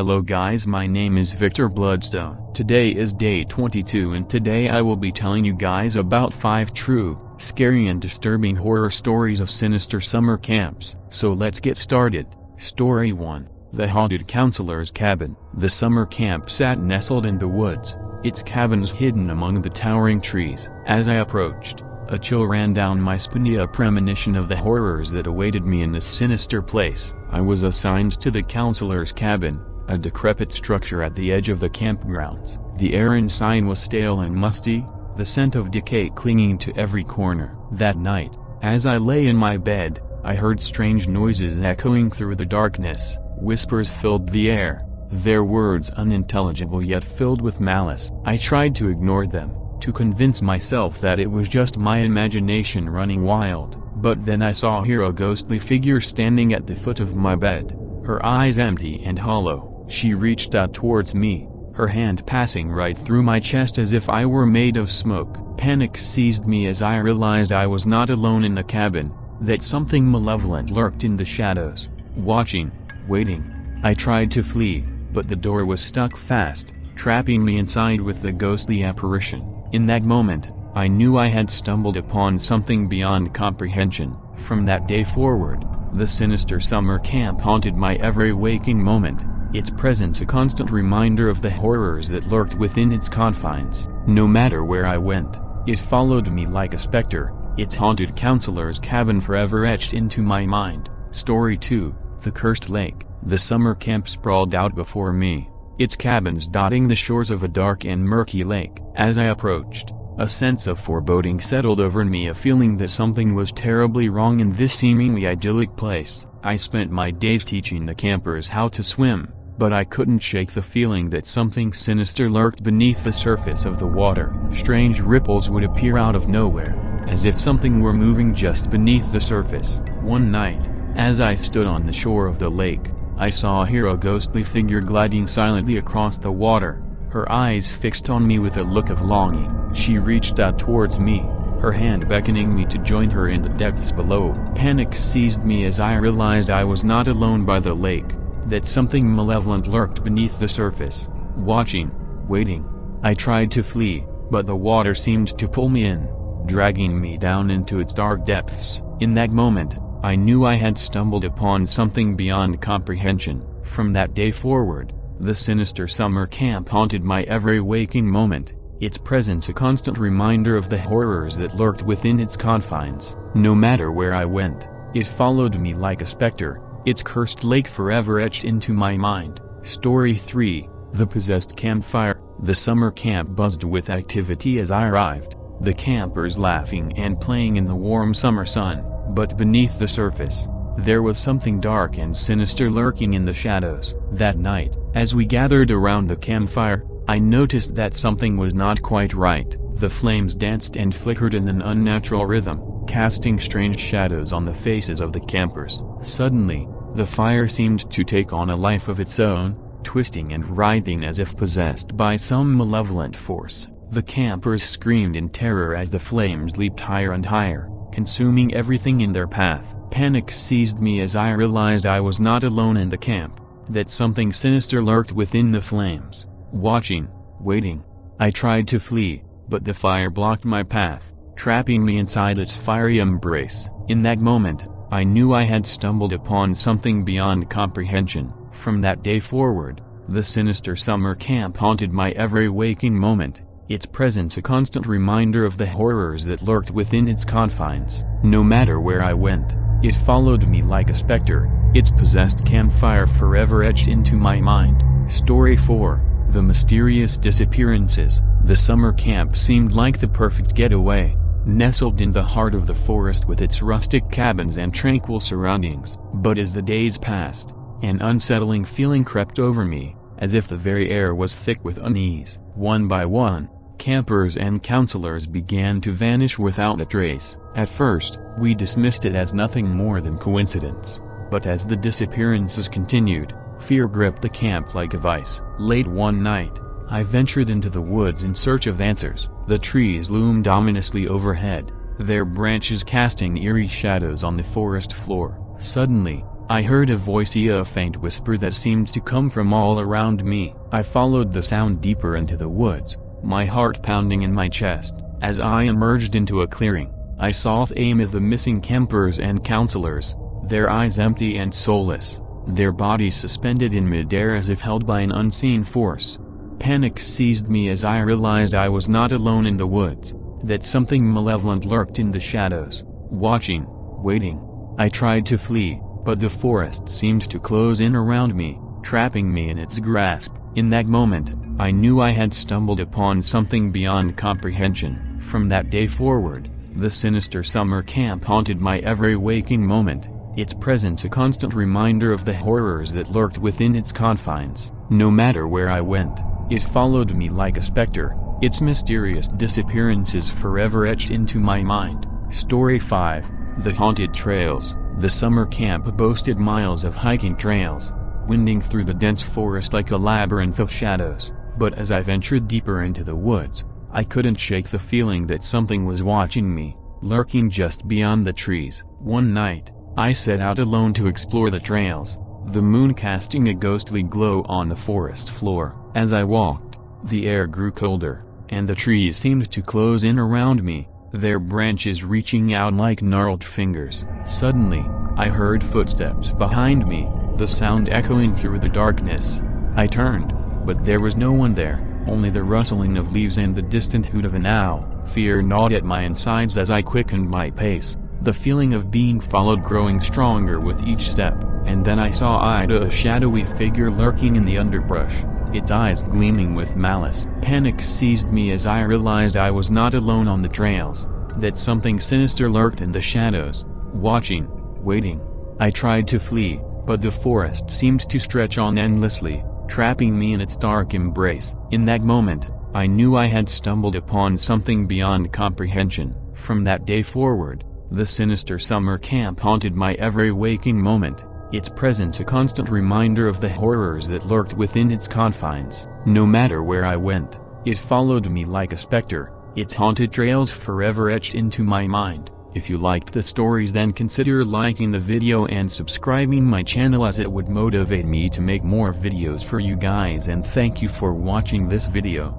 Hello guys, my name is Victor Bloodstone. Today is day 22 and today I will be telling you guys about 5 true, scary and disturbing horror stories of Sinister summer camps. So let's get started. Story 1. The Haunted Counselor's Cabin. The summer camp sat nestled in the woods, its cabins hidden among the towering trees. As I approached, a chill ran down my spine, a premonition of the horrors that awaited me in this sinister place. I was assigned to the counselor's cabin, a decrepit structure at the edge of the campgrounds. The air inside was stale and musty, the scent of decay clinging to every corner. That night, as I lay in my bed, I heard strange noises echoing through the darkness. Whispers filled the air, their words unintelligible yet filled with malice. I tried to ignore them, to convince myself that it was just my imagination running wild. But then I saw here a ghostly figure standing at the foot of my bed, her eyes empty and hollow. She reached out towards me, her hand passing right through my chest as if I were made of smoke. Panic seized me as I realized I was not alone in the cabin, that something malevolent lurked in the shadows, watching, waiting. I tried to flee, but the door was stuck fast, trapping me inside with the ghostly apparition. In that moment, I knew I had stumbled upon something beyond comprehension. From that day forward, the sinister summer camp haunted my every waking moment, its presence a constant reminder of the horrors that lurked within its confines. No matter where I went, it followed me like a specter, its haunted counselor's cabin forever etched into my mind. Story 2. The Cursed Lake. The summer camp sprawled out before me, its cabins dotting the shores of a dark and murky lake. As I approached, a sense of foreboding settled over me, a feeling that something was terribly wrong in this seemingly idyllic place. I spent my days teaching the campers how to swim, but I couldn't shake the feeling that something sinister lurked beneath the surface of the water. Strange ripples would appear out of nowhere, as if something were moving just beneath the surface. One night, as I stood on the shore of the lake, I saw here a ghostly figure gliding silently across the water, her eyes fixed on me with a look of longing. She reached out towards me, her hand beckoning me to join her in the depths below. Panic seized me as I realized I was not alone by the lake, that something malevolent lurked beneath the surface, watching, waiting. I tried to flee, but the water seemed to pull me in, dragging me down into its dark depths. In that moment, I knew I had stumbled upon something beyond comprehension. From that day forward, the sinister summer camp haunted my every waking moment, its presence a constant reminder of the horrors that lurked within its confines. No matter where I went, it followed me like a specter, its cursed lake forever etched into my mind. Story 3. The Possessed Campfire. The summer camp buzzed with activity as I arrived, the campers laughing and playing in the warm summer sun. But beneath the surface, there was something dark and sinister lurking in the shadows. That night, as we gathered around the campfire, I noticed that something was not quite right. The flames danced and flickered in an unnatural rhythm, casting strange shadows on the faces of the campers. Suddenly, the fire seemed to take on a life of its own, twisting and writhing as if possessed by some malevolent force. The campers screamed in terror as the flames leaped higher and higher, consuming everything in their path. Panic seized me as I realized I was not alone in the camp, that something sinister lurked within the flames, watching, waiting. I tried to flee, but the fire blocked my path, trapping me inside its fiery embrace. In that moment, I knew I had stumbled upon something beyond comprehension. From that day forward, the sinister summer camp haunted my every waking moment, its presence a constant reminder of the horrors that lurked within its confines. No matter where I went, it followed me like a specter, its possessed campfire forever etched into my mind. Story 4. The Mysterious Disappearances. The summer camp seemed like the perfect getaway, nestled in the heart of the forest with its rustic cabins and tranquil surroundings. But as the days passed, an unsettling feeling crept over me, as if the very air was thick with unease. One by one, campers and counselors began to vanish without a trace. At first, we dismissed it as nothing more than coincidence, but as the disappearances continued, fear gripped the camp like a vice. Late one night, I ventured into the woods in search of answers. The trees loomed ominously overhead, their branches casting eerie shadows on the forest floor. Suddenly, I heard a voice, a faint whisper that seemed to come from all around me. I followed the sound deeper into the woods, my heart pounding in my chest. As I emerged into a clearing, I saw the missing campers and counselors, their eyes empty and soulless, their bodies suspended in midair as if held by an unseen force. Panic seized me as I realized I was not alone in the woods, that something malevolent lurked in the shadows, watching, waiting. I tried to flee, but the forest seemed to close in around me, trapping me in its grasp. In that moment, I knew I had stumbled upon something beyond comprehension. From that day forward, the sinister summer camp haunted my every waking moment, its presence a constant reminder of the horrors that lurked within its confines. No matter where I went, it followed me like a specter, its mysterious disappearances forever etched into my mind. Story 5. The Haunted Trails. The summer camp boasted miles of hiking trails, winding through the dense forest like a labyrinth of shadows, but as I ventured deeper into the woods, I couldn't shake the feeling that something was watching me, lurking just beyond the trees. One night, I set out alone to explore the trails, the moon casting a ghostly glow on the forest floor. As I walked, the air grew colder, and the trees seemed to close in around me, their branches reaching out like gnarled fingers. Suddenly, I heard footsteps behind me, the sound echoing through the darkness. I turned, but there was no one there, only the rustling of leaves and the distant hoot of an owl. Fear gnawed at my insides as I quickened my pace, the feeling of being followed growing stronger with each step. And then I saw a shadowy figure lurking in the underbrush, its eyes gleaming with malice. Panic seized me as I realized I was not alone on the trails, that something sinister lurked in the shadows, watching, waiting. I tried to flee, but the forest seemed to stretch on endlessly, trapping me in its dark embrace. In that moment, I knew I had stumbled upon something beyond comprehension. From that day forward, the sinister summer camp haunted my every waking moment, its presence a constant reminder of the horrors that lurked within its confines. No matter where I went, it followed me like a specter, its haunted trails forever etched into my mind. If you liked the stories, then consider liking the video and subscribing my channel, as it would motivate me to make more videos for you guys. And thank you for watching this video.